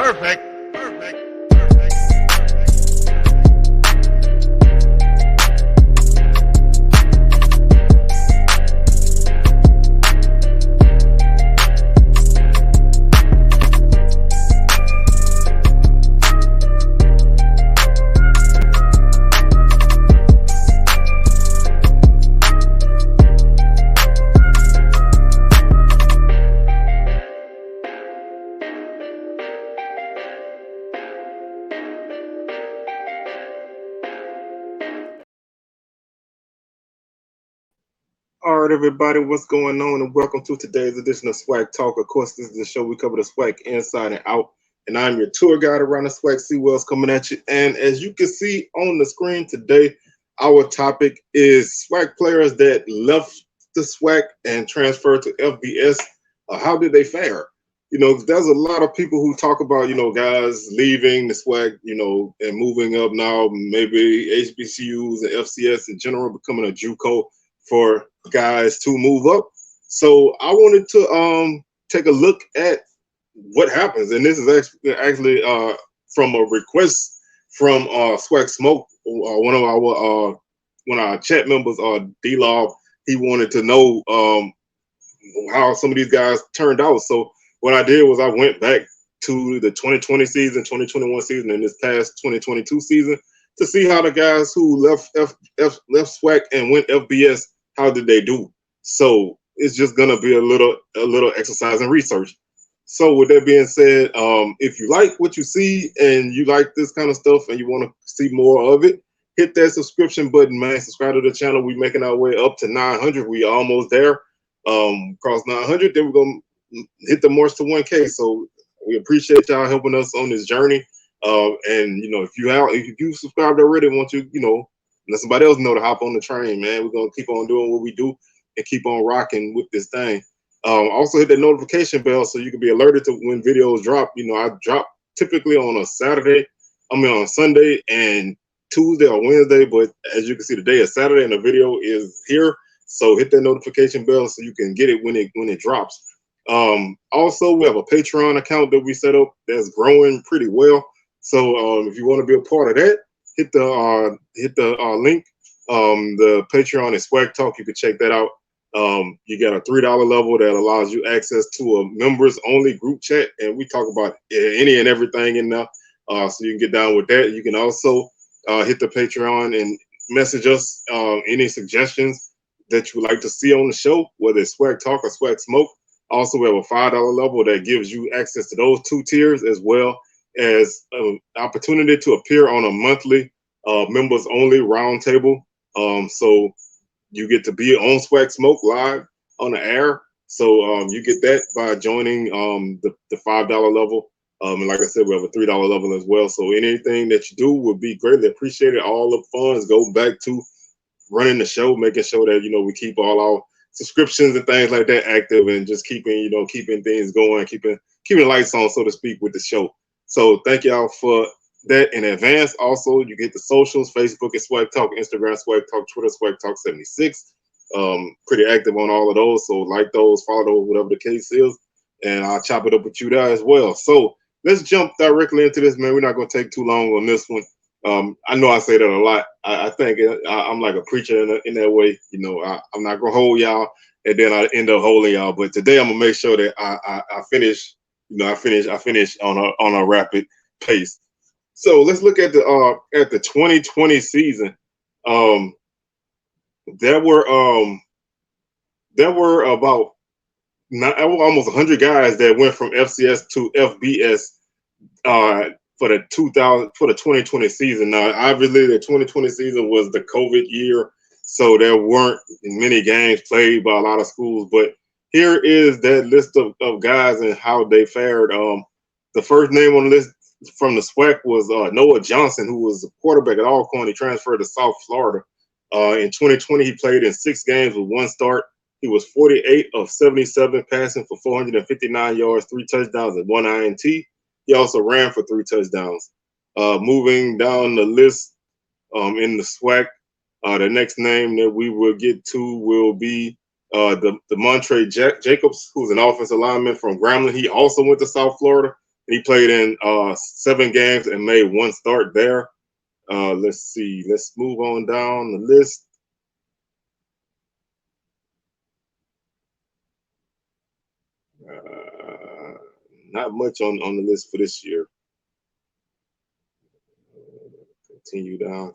Perfect. Perfect. All right, everybody, what's going on? And welcome to today's edition of SWAC Talk. Of course, this is the show we cover the SWAC inside and out. And I'm your tour guide around the SWAC. C. Wells coming at you. And as you can see on the screen today, our topic is SWAC players that left the SWAC and transferred to FBS. How did they fare? You know, there's a lot of people who talk about, guys leaving the SWAC, and moving up now, maybe HBCUs and FCS in general, becoming a JUCO for guys to move up. So I wanted to take a look at what happens, and this is actually from a request from SWAC Smoke, one of our chat members, D-Law. He wanted to know how some of these guys turned out. So what I did was I went back to the 2020 season, 2021 season, and this past 2022 season to see how the guys who left SWAC and went FBS, how did they do? So it's just gonna be a little exercise and research. So with that being said, if you like what you see and you like this kind of stuff and you want to see more of it, hit that subscription button, man. Subscribe to the channel. We're making our way up to 900. We almost there. Cross 900, then we're gonna hit the march to 1K. So we appreciate y'all helping us on this journey. And if you subscribed already, want you let somebody else know to hop on the train, man. We're gonna keep on doing what we do and keep on rocking with this thing. Also hit that notification bell so you can be alerted to when videos drop. I drop typically on a on Sunday and Tuesday or Wednesday, but as you can see, today is Saturday and the video is here. So hit that notification bell so you can get it when it drops. Also, we have a Patreon account that we set up that's growing pretty well. So if you want to be a part of that, hit the link. The Patreon is SWAC Talk. You can check that out. You got a $3 level that allows you access to a members only group chat, and we talk about any and everything in there. So you can get down with that. You can also hit the Patreon and message us any suggestions that you would like to see on the show, whether it's SWAC Talk or SWAC Smoke. Also, we have a $5 level that gives you access to those two tiers, as well as an opportunity to appear on a monthly members only roundtable. So you get to be on SWAC Smoke live on the air. So you get that by joining the $5 level. And like I said, we have a $3 level as well. So anything that you do would be greatly appreciated. All the funds go back to running the show, making sure that we keep all our subscriptions and things like that active, and just keeping things going, keeping the lights on, so to speak, with the show. So thank y'all for that in advance. Also, you get the socials: Facebook is SWAC Talk, Instagram SWAC Talk, Twitter SWAC Talk 76. Pretty active on all of those, so like those, follow those, whatever the case is, and I'll chop it up with you there as well. So let's jump directly into this, man. We're not gonna take too long on this one. I know I say that a lot. I think I'm like a preacher in that way. I'm not gonna hold y'all and then I end up holding y'all. But today I'm gonna make sure that I finish. I finish on a rapid pace. So let's look at the 2020 season. There were about almost 100 guys that went from FCS to FBS for the 2020 season. Now, obviously, the 2020 season was the COVID year, so there weren't many games played by a lot of schools. But here is that list of guys and how they fared. The first name on the list from the SWAC was Noah Johnson, who was a quarterback at Alcorn. He transferred to South Florida. In 2020, he played in 6 games with 1 start. He was 48 of 77, passing for 459 yards, 3 touchdowns, and 1 INT. He also ran for 3 touchdowns. Moving down the list in the SWAC, the next name that we will get to will be the Montre Jacobs, who's an offensive lineman from Grambling. He also went to South Florida. and he played in 7 games and made 1 start there. Let's see. Let's move on down the list. Not much on the list for this year. Continue down.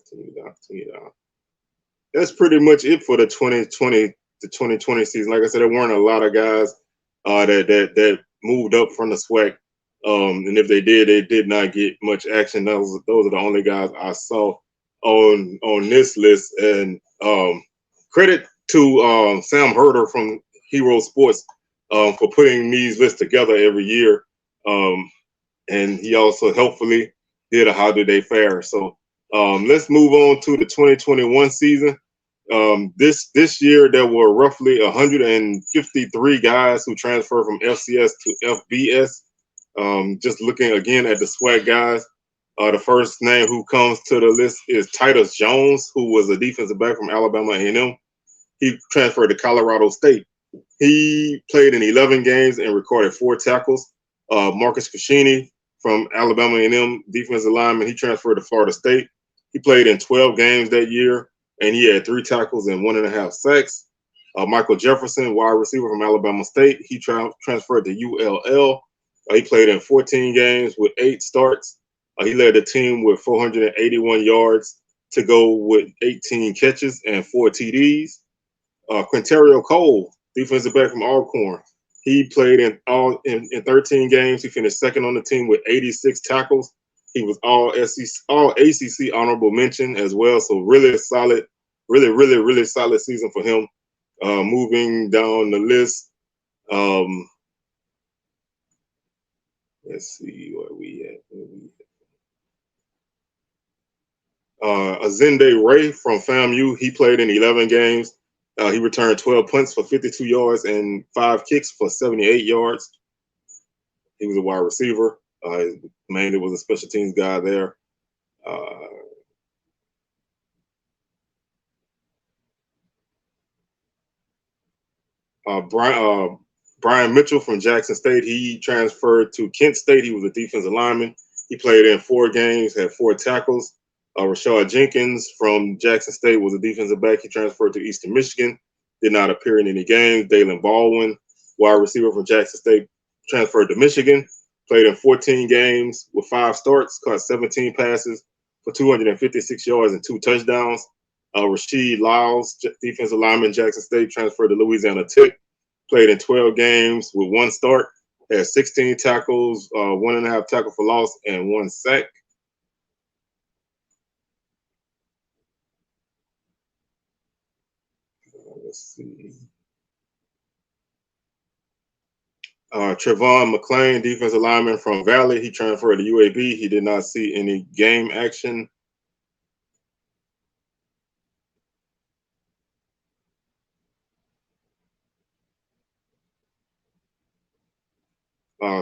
That's pretty much it for the 2020 season. Like I said, there weren't a lot of guys that moved up from the SWAC. And if they did not get much action. Those are the only guys I saw on this list. And credit to Sam Herder from Hero Sports for putting these lists together every year. And he also helpfully did a How Did They Fare. So let's move on to the 2021 season. This year there were roughly 153 guys who transferred from FCS to FBS. Just looking again at the SWAC guys, the first name who comes to the list is Titus Jones, who was a defensive back from Alabama A&M. He transferred to Colorado State. He played in 11 games and recorded 4 tackles. Marcus Cuscini from Alabama A&M, defensive lineman, he transferred to Florida State. He played in 12 games that year, and he had 3 tackles and 1.5 sacks. Michael Jefferson, wide receiver from Alabama State, he transferred to ULL. He played in 14 games with 8 starts. He led the team with 481 yards to go with 18 catches and 4 TDs. Quinterio Cole, defensive back from Alcorn, he played in 13 games. He finished second on the team with 86 tackles. He was all ACC honorable mention as well. So really solid, really solid season for him. Moving down the list, let's see where we at. Azende Ray from FAMU, he played in 11 games. He returned 12 punts for 52 yards and 5 kicks for 78 yards. He was a wide receiver. Mainly was a special teams guy there. Brian Mitchell from Jackson State, he transferred to Kent State. He was a defensive lineman. He played in 4 games, had 4 tackles. Rashad Jenkins from Jackson State was a defensive back. He transferred to Eastern Michigan, did not appear in any games. Dalen Baldwin, wide receiver from Jackson State, transferred to Michigan, played in 14 games with 5 starts, caught 17 passes for 256 yards and 2 touchdowns. Rasheed Lyles, defensive lineman, Jackson State, transferred to Louisiana Tech, played in 12 games with 1 start, had 16 tackles, 1.5 tackle for loss, and 1 sack. Let's see. Trevon McClain, defensive lineman from Valley, he transferred to UAB. He did not see any game action.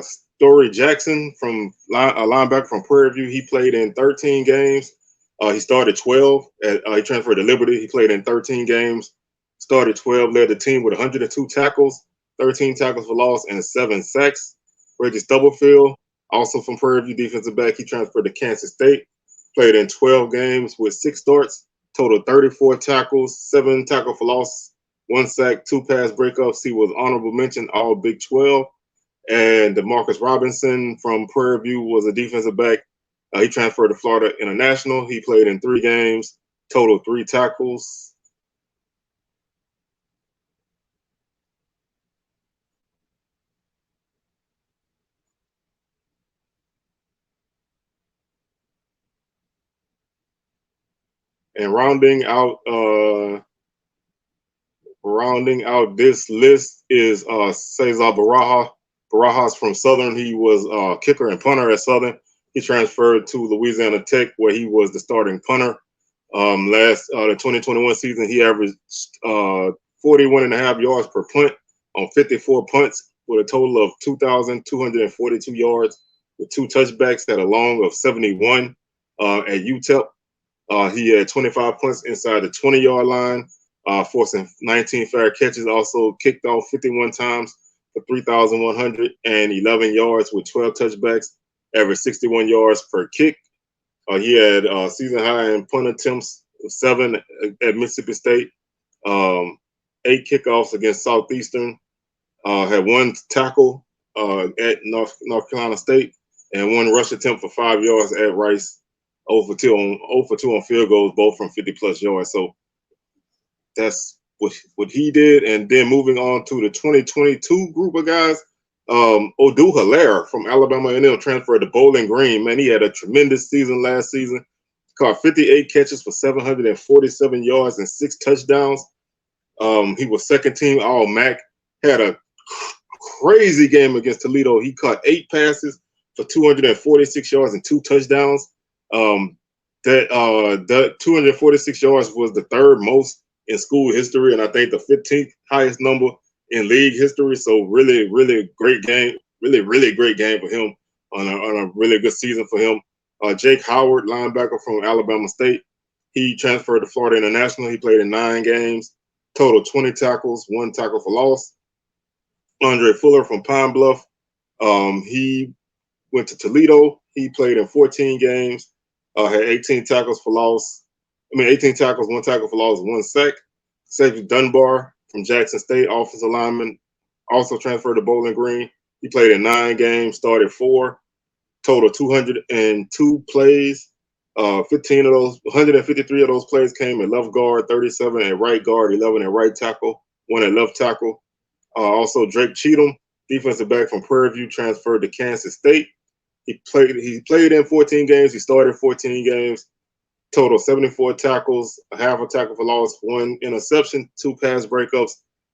Story Jackson, from a linebacker from Prairie View, he played in 13 games. He started 12. He transferred to Liberty. He played in 13 games, started 12, led the team with 102 tackles, 13 tackles for loss, and 7 sacks. Reggie Stubblefield, also from Prairie View, defensive back, he transferred to Kansas State, played in 12 games with 6 starts, total 34 tackles, 7 tackle for loss, 1 sack, 2 pass breakups. He was honorable mention all Big 12. And DeMarcus Robinson from Prairie View was a defensive back. He transferred to Florida International. He played in 3 games, total 3 tackles. And rounding out this list is Cesar Barajas. Barajas from Southern. He was kicker and punter at Southern. He transferred to Louisiana Tech, where he was the starting punter. The 2021 season, he averaged 41.5 yards per punt on 54 punts, with a total of 2,242 yards, with 2 touchbacks at a long of 71 at UTEP. He had 25 punts inside the 20-yard line, forcing 19 fair catches. Also kicked off 51 times for 3,111 yards with 12 touchbacks averaged 61 yards per kick. He had season high in punt attempts, 7 at Mississippi State, 8 kickoffs against Southeastern, had 1 tackle at North Carolina State, and 1 rush attempt for 5 yards at Rice. 0 for 2 on field goals, both from 50+ yards. So that's what he did. And then moving on to the 2022 group of guys, Odu Hilaire from Alabama A&M transferred to Bowling Green. Man, he had a tremendous season last season. Caught 58 catches for 747 yards and 6 touchdowns. He was second team All-MAC. Had a crazy game against Toledo. He caught 8 passes for 246 yards and 2 touchdowns. That 246 yards was the 3rd most in school history, and I think the 15th highest number in league history. So really, really great game. Really great game for him on a really good season for him. Jake Howard, linebacker from Alabama State, he transferred to Florida International. He played in 9 games, total 20 tackles, 1 tackle for loss. Andre Fuller from Pine Bluff, he went to Toledo. He played in 14 games, had 18 tackles for loss. 18 tackles, 1 tackle for loss, 1 sack. Cedric Dunbar from Jackson State, offensive lineman, also transferred to Bowling Green. He played in 9 games, started 4, total 202 plays. 153 of those plays came at left guard, 37 at right guard, 11 at right tackle, 1 at left tackle. Also, Drake Cheatham, defensive back from Prairie View, transferred to Kansas State. He played in 14 games. He started 14 games. Total 74 tackles, a half a tackle for loss, 1 interception, 2 pass breakups.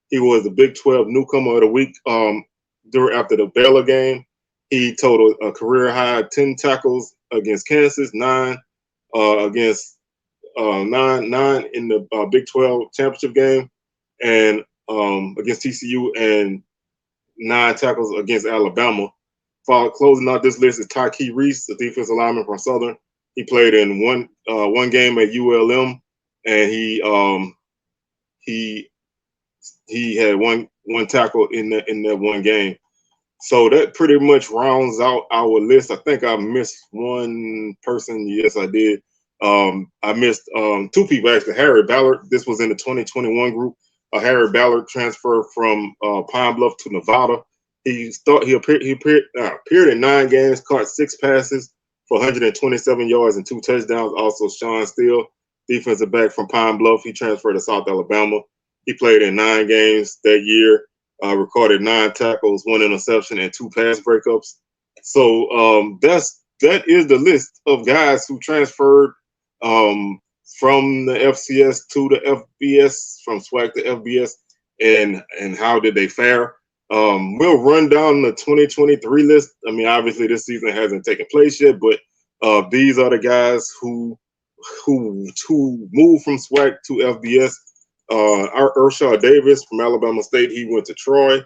He was the Big 12 newcomer of the week after the Baylor game. He totaled a career high 10 tackles against Kansas, 9 against 9 in the Big 12 championship game, and against TCU, and 9 tackles against Alabama. Closing out this list is Tyke Reese, the defensive lineman from Southern. He played in one game at ULM, and he had one tackle in that one game. So that pretty much rounds out our list. I think I missed one person. Yes, I did. I missed 2 people actually. Harry Ballard. This was in the 2021 group. Harry Ballard transferred from Pine Bluff to Nevada. He appeared in 9 games, caught 6 passes for 127 yards and 2 touchdowns. Also, Sean Steele, defensive back from Pine Bluff, he transferred to South Alabama. He played in 9 games that year, recorded 9 tackles, 1 interception, and 2 pass breakups. So that is the list of guys who transferred from the FCS to the FBS, from SWAC to FBS, and how did they fare. We'll run down the 2023 list. I mean, obviously this season hasn't taken place yet, but these are the guys who moved from SWAC to FBS. Ershaw Davis from Alabama State, he went to Troy.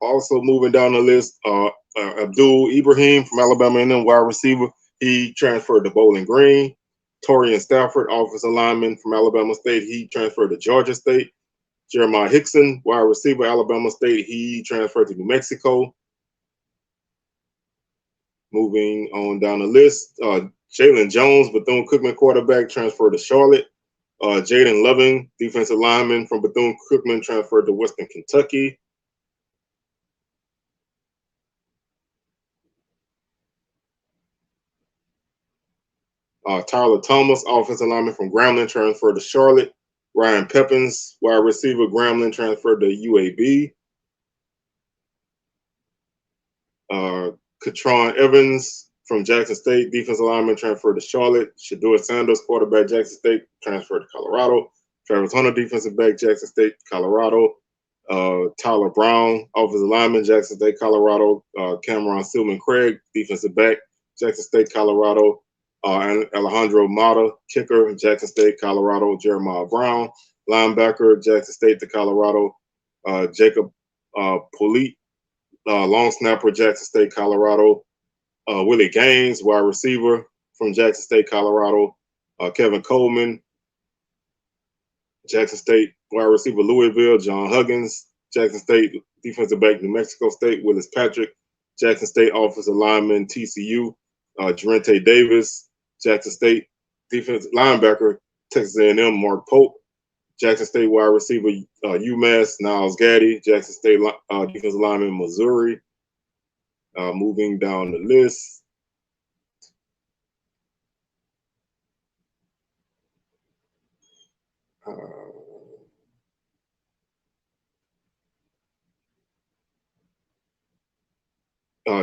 Also moving down the list, Abdul Ibrahim from Alabama A&M, wide receiver, he transferred to Bowling Green. Torian Stafford, offensive lineman from Alabama State, he transferred to Georgia State. Jeremiah Hickson, wide receiver, Alabama State, he transferred to New Mexico. Moving on down the list, Jalen Jones, Bethune-Cookman quarterback, transferred to Charlotte. Jaden Loving, defensive lineman from Bethune-Cookman, transferred to Western Kentucky. Tyler Thomas, offensive lineman from Grambling, transferred to Charlotte. Ryan Peppins, wide receiver, Grambling, transferred to UAB. Katron Evans from Jackson State, defensive lineman, transferred to Charlotte. Shador Sanders, quarterback, Jackson State, transferred to Colorado. Travis Hunter, defensive back, Jackson State, Colorado. Tyler Brown, offensive lineman, Jackson State, Colorado. Cameron Silman Craig, defensive back, Jackson State, Colorado. And Alejandro Mata, kicker, Jackson State, Colorado. Jeremiah Brown, linebacker, Jackson State to Colorado. Jacob Polite, long snapper, Jackson State, Colorado. Willie Gaines, wide receiver from Jackson State, Colorado. Kevin Coleman, Jackson State, wide receiver, Louisville. John Huggins, Jackson State, defensive back, New Mexico State. Willis Patrick, Jackson State offensive lineman, TCU, Jarente Davis. Jackson State defensive linebacker, Texas A&M, Mark Pope. Jackson State wide receiver, UMass, Niles Gaddy. Jackson State defensive lineman, Missouri. Moving down the list.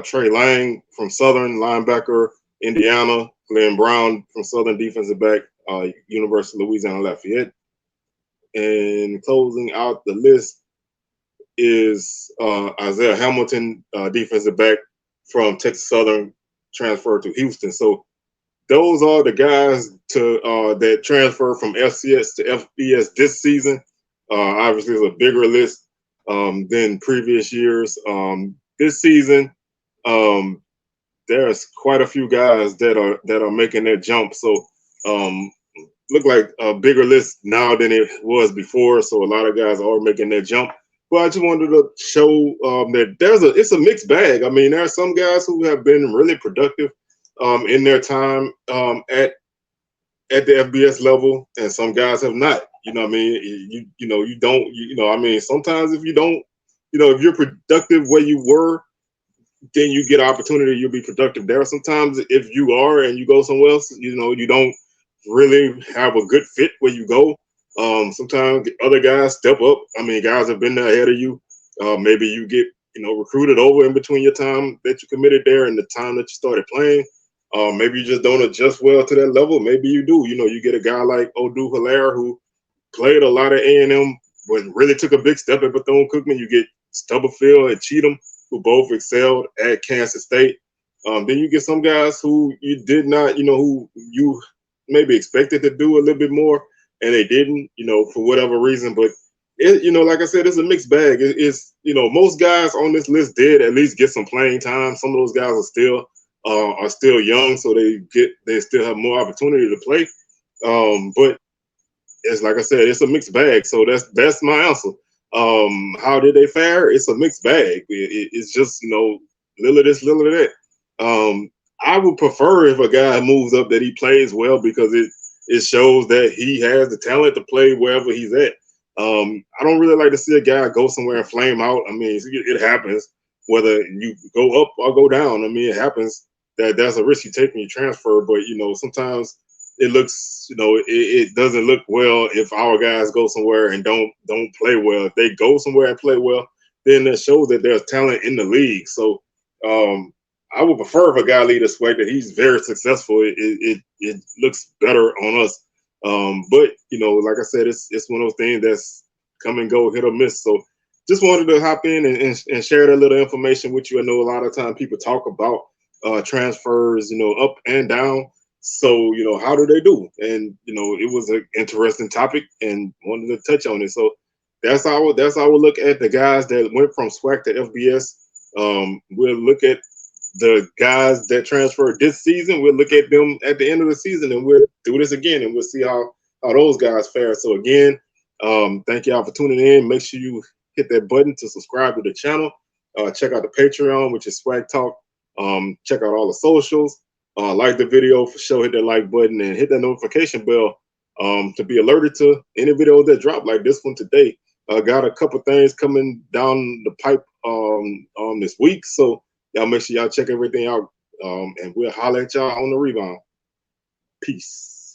Trey Lang from Southern, linebacker, Indiana. Glenn Brown from Southern, defensive back, University of Louisiana Lafayette. And closing out the list is Isaiah Hamilton, defensive back from Texas Southern, transferred to Houston. So those are the guys that transfer from FCS to FBS this season. Obviously, it's a bigger list than previous years. This season, there's quite a few guys that are making that jump. So look like a bigger list now than it was before. So a lot of guys are making that jump. But I just wanted to show that it's a mixed bag. I mean, there are some guys who have been really productive in their time at the FBS level, and some guys have not. You know what I mean? I mean, sometimes if you don't, if you're productive where you were, then you get opportunity, you'll be productive there. Sometimes if you are and you go somewhere else, you don't really have a good fit where you go. Sometimes other guys step up. I mean, guys have been there ahead of you. Maybe you get, recruited over in between your time that you committed there and the time that you started playing. Maybe you just don't adjust well to that level. Maybe you do. You get a guy like Odu Hilaire who played a lot of A&M, but really took a big step at Bethune-Cookman. You get Stubblefield and Cheatham, who both excelled at Kansas State. Then you get some guys who you did not, who you maybe expected to do a little bit more, and they didn't, for whatever reason. But like I said, it's a mixed bag. It's most guys on this list did at least get some playing time. Some of those guys are still young, so they still have more opportunity to play. But it's like I said, it's a mixed bag. So that's my answer. How did they fare? It's a mixed bag. It's just little of this, little of that. I would prefer if a guy moves up that he plays well, because it shows that he has the talent to play wherever he's at. I don't really like to see a guy go somewhere and flame out. I mean, it happens whether you go up or go down. I mean, it happens that's a risk you take when you transfer. But sometimes it looks, it doesn't look well if our guys go somewhere and don't play well. If they go somewhere and play well, then that shows that there's talent in the league. So I would prefer if a guy lead a SWAC that he's very successful. It looks better on us. But like I said, it's one of those things that's come and go, hit or miss. So just wanted to hop in and share that little information with you. I know a lot of times people talk about transfers, up and down. So, how do they do? And, it was an interesting topic and wanted to touch on it. So that's how we look at the guys that went from SWAC to FBS. We'll look at the guys that transferred this season. We'll look at them at the end of the season, and we'll do this again, and we'll see how those guys fare. So again, thank y'all for tuning in. Make sure you hit that button to subscribe to the channel. Check out the Patreon, which is SWAC Talk. Check out all the socials. Like the video for sure. Hit that like button and hit that notification bell to be alerted to any videos that drop like this one today. Got a couple things coming down the pipe this week, so y'all make sure y'all check everything out, and we'll holler at y'all on the rebound. Peace.